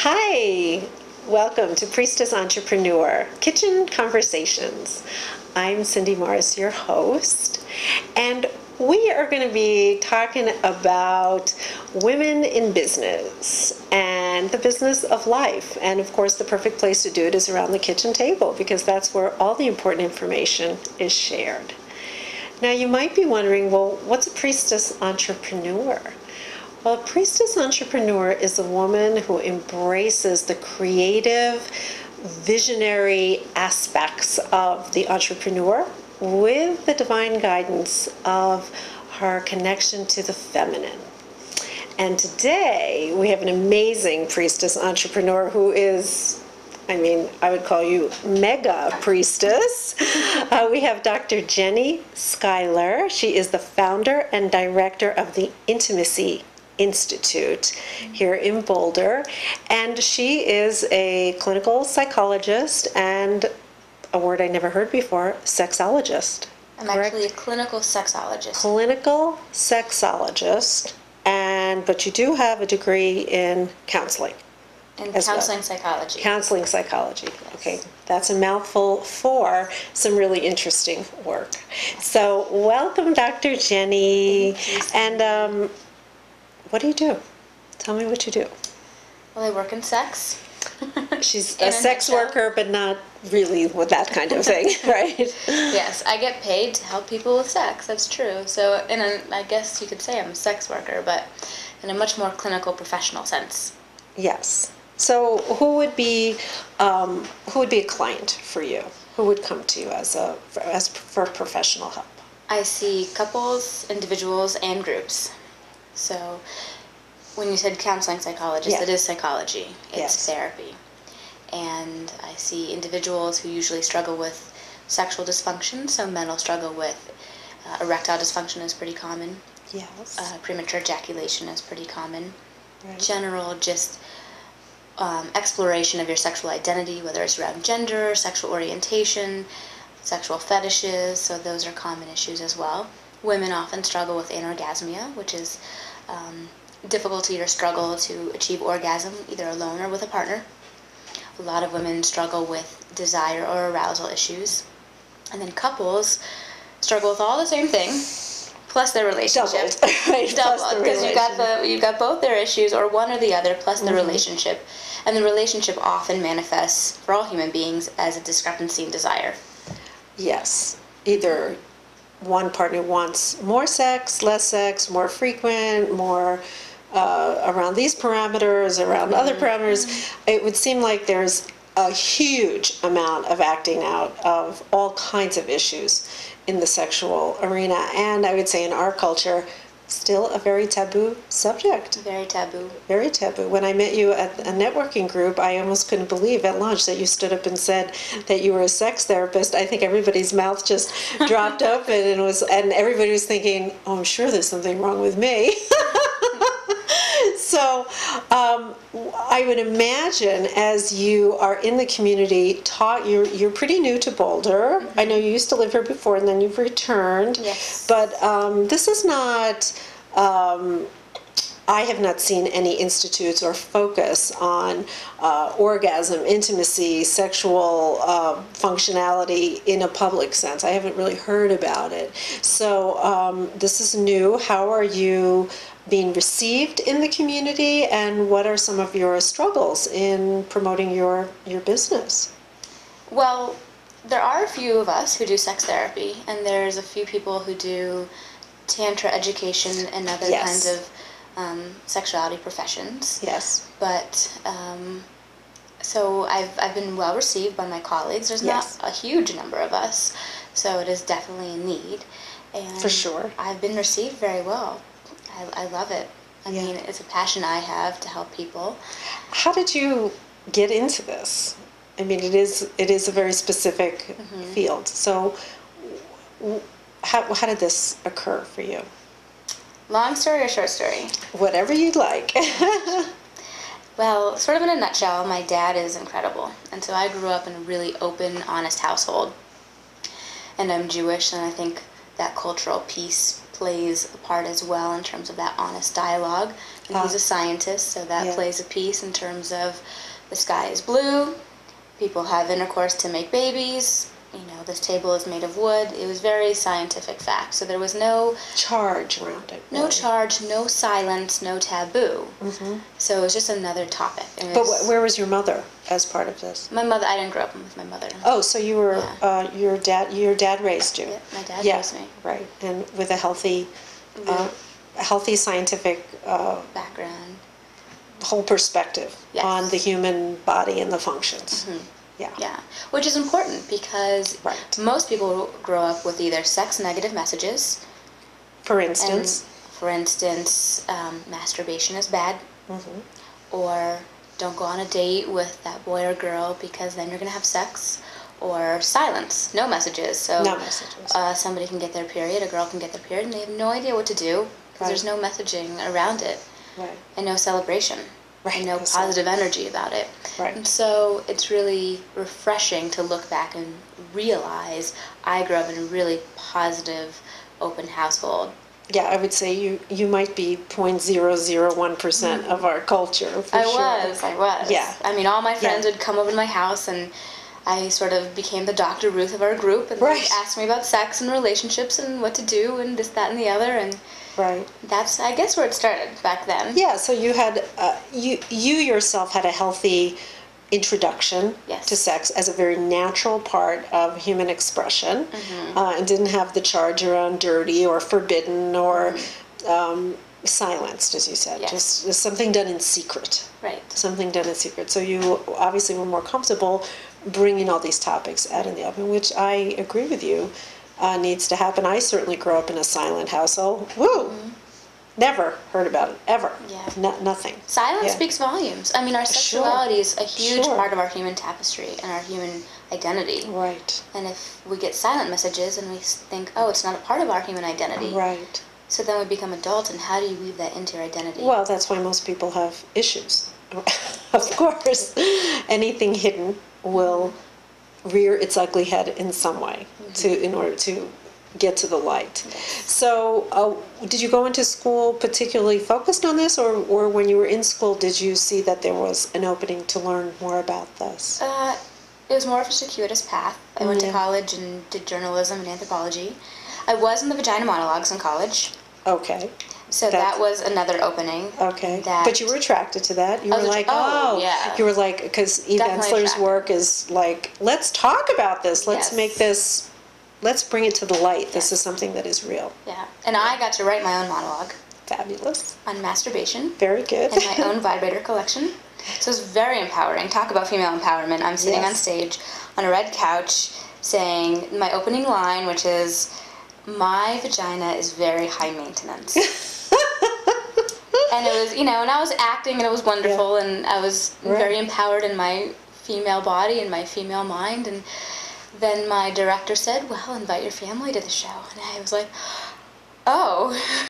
Hi, welcome to Priestess Entrepreneur Kitchen Conversations. I'm Cindy Morris, your host, and we are going to be talking about women in business and the business of life. And of course, the perfect place to do it is around the kitchen table because that's where all the important information is shared. Now, you might be wondering, well, what's a priestess entrepreneur? Well, a priestess entrepreneur is a woman who embraces the creative, visionary aspects of the entrepreneur with the divine guidance of her connection to the feminine. And today we have an amazing priestess entrepreneur who is, I would call you mega priestess. We have Dr. Jenni Schuyler. She is the founder and director of the Intimacy Institute here in Boulder, and she is a clinical psychologist and a word I never heard before, sexologist. I'm actually a clinical sexologist. Clinical sexologist, but you do have a degree in counseling. In counseling psychology. Counseling psychology. Yes. Okay, that's a mouthful for some really interesting work. So welcome, Dr. Jenni. And what do you do? Tell me what you do. Well, I work in sex. She's a sex worker, but not really with that kind of thing, right? Yes, I get paid to help people with sex. That's true. So, I guess you could say I'm a sex worker, but in a much more clinical, professional sense. Yes. So, who would be a client for you? Who would come to you for professional help? I see couples, individuals, and groups. So, when you said counseling psychologist, It is psychology. It's therapy. And I see individuals who usually struggle with sexual dysfunction, so men will struggle with erectile dysfunction is pretty common. Yes. Premature ejaculation is pretty common. Right. General just exploration of your sexual identity, whether it's around gender, sexual orientation, sexual fetishes, so those are common issues as well. Women often struggle with anorgasmia, which is difficulty or struggle to achieve orgasm, either alone or with a partner. A lot of women struggle with desire or arousal issues. And then couples struggle with all the same thing, plus their relationship. Doubled, because you've got both their issues, or one or the other, plus the relationship. And the relationship often manifests, for all human beings, as a discrepancy in desire. Yes. Either one partner wants more sex, less sex, more frequent, more around these parameters, around other parameters. It would seem like there's a huge amount of acting out of all kinds of issues in the sexual arena. And I would say in our culture, still a very taboo subject. Very taboo. Very taboo. When I met you at a networking group, I almost couldn't believe at lunch that you stood up and said that you were a sex therapist. I think everybody's mouth just dropped open and everybody was thinking, oh, I'm sure there's something wrong with me. So I would imagine as you are in the community, you're pretty new to Boulder. I know you used to live here before and then you've returned. Yes. But this is not, I have not seen any institutes or focus on orgasm, intimacy, sexual functionality in a public sense. I haven't really heard about it. So this is new. How are you being received in the community, and what are some of your struggles in promoting your business? Well, there are a few of us who do sex therapy, and there's a few people who do tantra education and other kinds of sexuality professions. Yes. But so I've been well received by my colleagues. There's not a huge number of us, so it is definitely a need. And for sure. I've been received very well. I love it. I mean, it's a passion I have to help people. How did you get into this? I mean, it is a very specific field. So how did this occur for you? Long story or short story? Whatever you'd like. Well, sort of in a nutshell, my dad is incredible. And so I grew up in a really open, honest household. And I'm Jewish, and I think that cultural piece plays a part as well in terms of that honest dialogue. And he's a scientist, so that plays a piece in terms of the sky is blue, people have intercourse to make babies, this table is made of wood. It was very scientific fact. So there was no charge around it. No charge, no silence, no taboo. Mm-hmm. So it was just another topic. But where was your mother as part of this? My mother, I didn't grow up with my mother. Oh, so you were, your dad raised you. Yeah, my dad raised me. Right, and with a healthy scientific background. Whole perspective on the human body and the functions. Mm-hmm. Yeah, which is important because most people grow up with either sex-negative messages. For instance? Masturbation is bad. Mm-hmm. Or don't go on a date with that boy or girl because then you're going to have sex. Or silence, no messages. So no messages. Somebody can get their period, a girl can get their period, and they have no idea what to do because there's no messaging around it. Right. And no celebration. Right. And no positive energy about it. Right. And so it's really refreshing to look back and realize I grew up in a really positive, open household. Yeah, I would say you might be 0.001% of our culture, for sure. I was. Yeah. I mean, all my friends would come over to my house, and I sort of became the Dr. Ruth of our group, and they asked me about sex and relationships and what to do and this, that, and the other, and that's, I guess, where it started back then. Yeah, so you had, you yourself had a healthy introduction to sex as a very natural part of human expression, and didn't have the charge around dirty or forbidden or silenced, as you said. Just something done in secret. Right. Something done in secret. So you obviously were more comfortable bringing all these topics out in the open, which I agree with you needs to happen. I certainly grew up in a silent household. Woo! Never heard about it, ever. Yeah. Nothing. Silence speaks volumes. I mean, our sexuality is a huge part of our human tapestry and our human identity. Right. And if we get silent messages and we think, oh, it's not a part of our human identity. Right. So then we become adults, and how do you weave that into your identity? Well, that's why most people have issues. Of course. Anything hidden will rear its ugly head in some way in order to get to the light. So did you go into school particularly focused on this, or when you were in school did you see that there was an opening to learn more about this? It was more of a circuitous path. I went to college and did journalism and anthropology. I was in the vagina monologues in college. Okay. So that was another opening. Okay. But you were attracted to that. You were like, you were like, because Eve Ensler's work is like, let's talk about this. Let's make this, let's bring it to the light. This is something that is real. Yeah. And I got to write my own monologue. Fabulous. On masturbation. Very good. And my own vibrator collection. So it was very empowering. Talk about female empowerment. I'm sitting on stage on a red couch saying my opening line, which is, my vagina is very high maintenance. And it was, and I was acting, and it was wonderful, and I was very empowered in my female body and my female mind. And then my director said, well, invite your family to the show. And I was like, oh.